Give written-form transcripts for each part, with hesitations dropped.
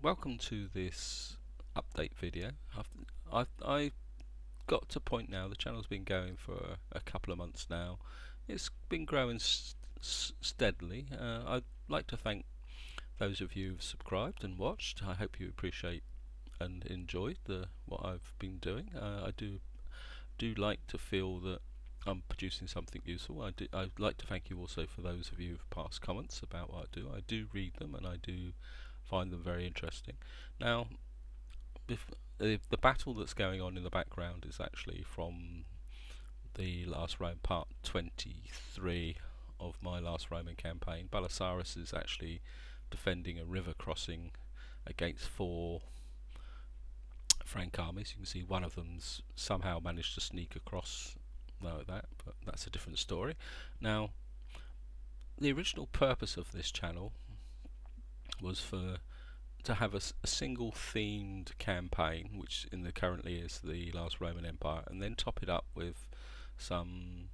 Welcome to this update video. I got to a point now, the channel's been going for a couple of months now. It's been growing steadily. I'd like to thank those of you who've subscribed and watched. I hope you appreciate and enjoyed what I've been doing. I do like to feel that I'm producing something useful. I'd like to thank you also for those of you who've passed comments about what I do. I do read them and I do find them very interesting. Now, the battle that's going on in the background is actually from the Last Rome, part 23 of my Last Roman campaign. Belisarius is actually defending a river crossing against 4 Frank armies. You can see one of them's somehow managed to sneak across like that, but that's a different story. Now, the original purpose of this channel was to have a single themed campaign, which currently is the Last Roman Empire, and then top it up with some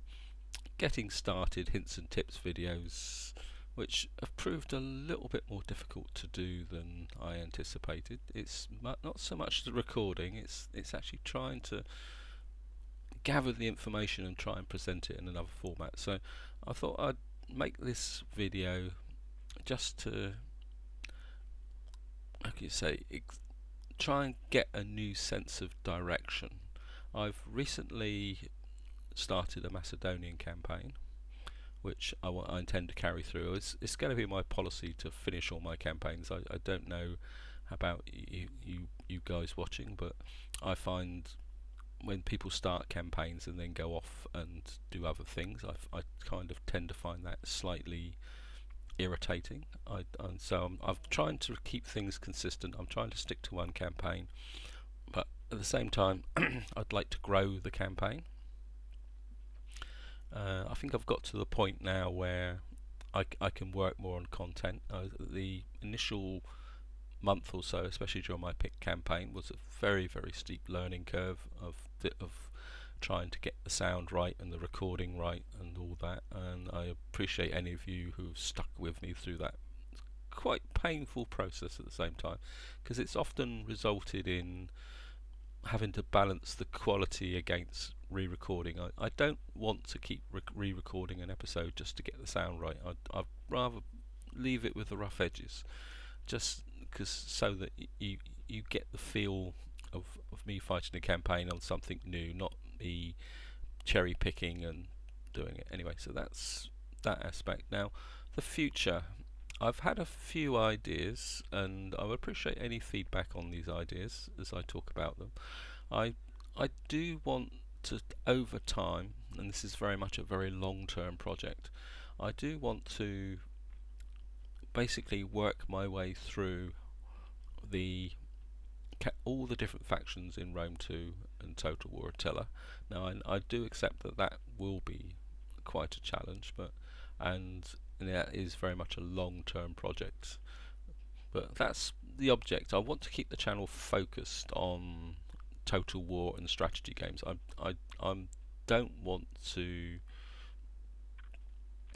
getting started hints and tips videos, which have proved a little bit more difficult to do than I anticipated. It's not so much the recording, it's actually trying to gather the information and try and present it in another format. So I thought I'd make this video just to, how can you say, try and get a new sense of direction. I've recently started a Macedonian campaign, which I intend to carry through. It's going to be my policy to finish all my campaigns. I don't know about you guys watching, but I find when people start campaigns and then go off and do other things, I kind of tend to find that slightly irritating. So I'm trying to keep things consistent. I'm trying to stick to one campaign, but at the same time I'd like to grow the campaign. I think I've got to the point now where I can work more on content. The initial month or so, especially during my pick campaign, was a very steep learning curve of trying to get the sound right and the recording right and all that, and I appreciate any of you who've stuck with me through that quite painful process at the same time, because it's often resulted in having to balance the quality against re-recording. I don't want to keep re-recording an episode just to get the sound right. I'd rather leave it with the rough edges, just because so that you get the feel of me fighting a campaign on something new, not me cherry picking and doing it anyway. So that's that aspect. Now, the future, I've had a few ideas and I would appreciate any feedback on these ideas as I talk about them. I do want to, over time, and this is very much a very long-term project, I do want to basically work my way through all the different factions in Rome 2 and Total War Attila. Now I do accept that will be quite a challenge, and that is very much a long-term project, but that's the object. I want to keep the channel focused on Total War and strategy games. I don't want to,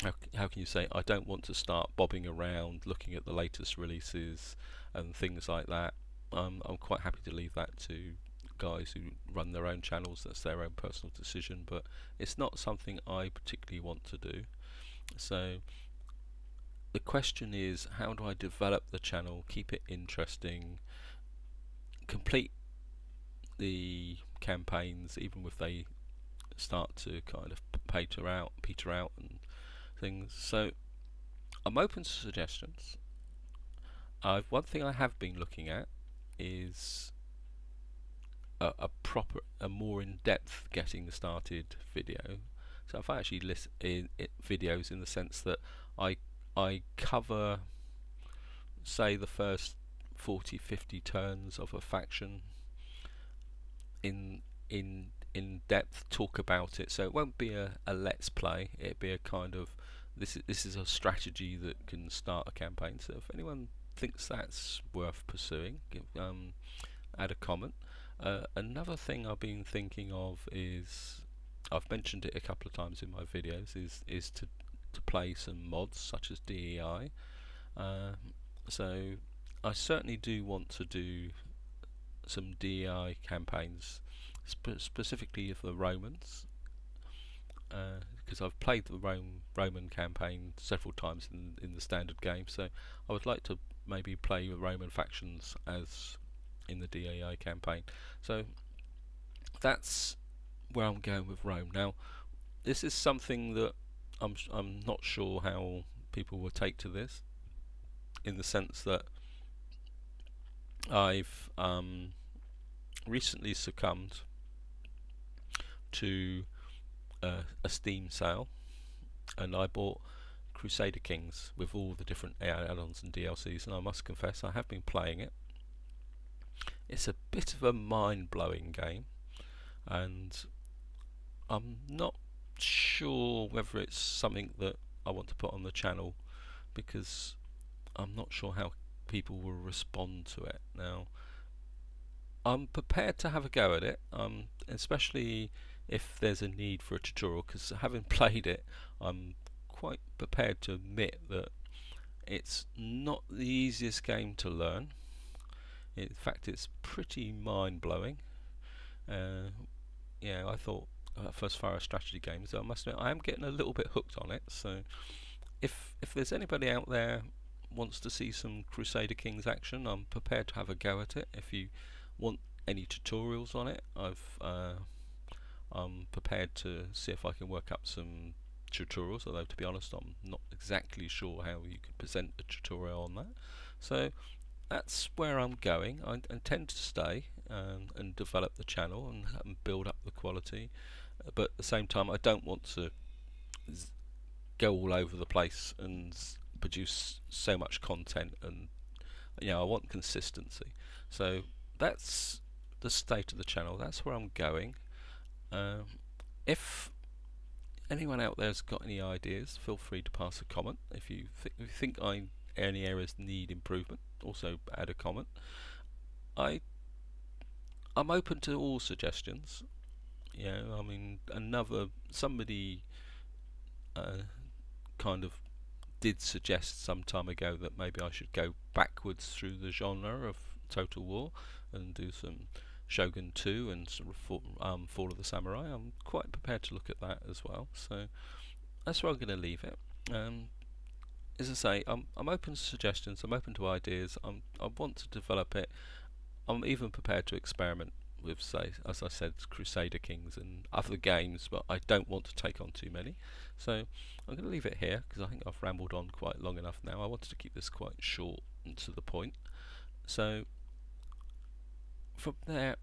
how can you say, I don't want to start bobbing around looking at the latest releases and things like that. I'm quite happy to leave that to guys who run their own channels. That's their own personal decision, but it's not something I particularly want to do. So the question is, how do I develop the channel, keep it interesting, complete the campaigns even if they start to kind of peter out and things. So I'm open to suggestions. One thing I have been looking at is a more in-depth getting started video. So if I actually list videos in the sense that I cover, say, the first 40-50 turns of a faction in depth, talk about it. So it won't be a let's play. It'll be a kind of this is a strategy that can start a campaign. So if anyone thinks that's worth pursuing, add a comment. Another thing I've been thinking of is, I've mentioned it a couple of times in my videos, is to play some mods such as DEI. So I certainly do want to do some DEI campaigns, specifically for the Romans, because I've played the Roman campaign several times in the standard game, so I would like to maybe play the Roman factions as in the DEI campaign. So that's where I'm going with Rome. Now, this is something that I'm not sure how people will take to this, in the sense that I've recently succumbed to a Steam sale, and I bought Crusader Kings with all the different add-ons and DLCs, and I must confess I have been playing it. It's a bit of a mind-blowing game, and I'm not sure whether it's something that I want to put on the channel, because I'm not sure how people will respond to it. Now, I'm prepared to have a go at it, especially if there's a need for a tutorial, because having played it, I'm quite prepared to admit that it's not the easiest game to learn. In fact, it's pretty mind-blowing. Yeah, I thought, as far as strategy games, I must admit I am getting a little bit hooked on it. So if there's anybody out there wants to see some Crusader Kings action, I'm prepared to have a go at it. If you want any tutorials on it, I'm prepared to see if I can work up some tutorials, although to be honest I'm not exactly sure how you could present a tutorial on that. So that's where I'm going. I intend to stay and develop the channel and build up the quality, but at the same time I don't want to go all over the place and produce so much content, and I want consistency. So that's the state of the channel. That's where I'm going. If anyone out there's got any ideas, feel free to pass a comment. If you think any areas need improvement, also add a comment. I'm open to all suggestions. I mean, somebody kind of did suggest some time ago that maybe I should go backwards through the genre of Total War and do some Shogun 2 and sort of Fall of the Samurai. I'm quite prepared to look at that as well. So that's where I'm going to leave it. As I say, I'm open to suggestions. I'm open to ideas. I want to develop it. I'm even prepared to experiment with, say, as I said, Crusader Kings and other games, but I don't want to take on too many. So I'm going to leave it here because I think I've rambled on quite long enough now. I wanted to keep this quite short and to the point. So from there,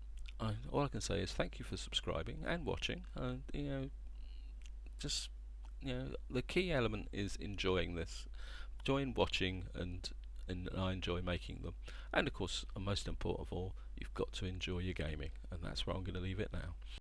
all I can say is thank you for subscribing and watching. And the key element is enjoying this, enjoying watching, and I enjoy making them. And of course, most important of all, you've got to enjoy your gaming, and that's where I'm going to leave it now.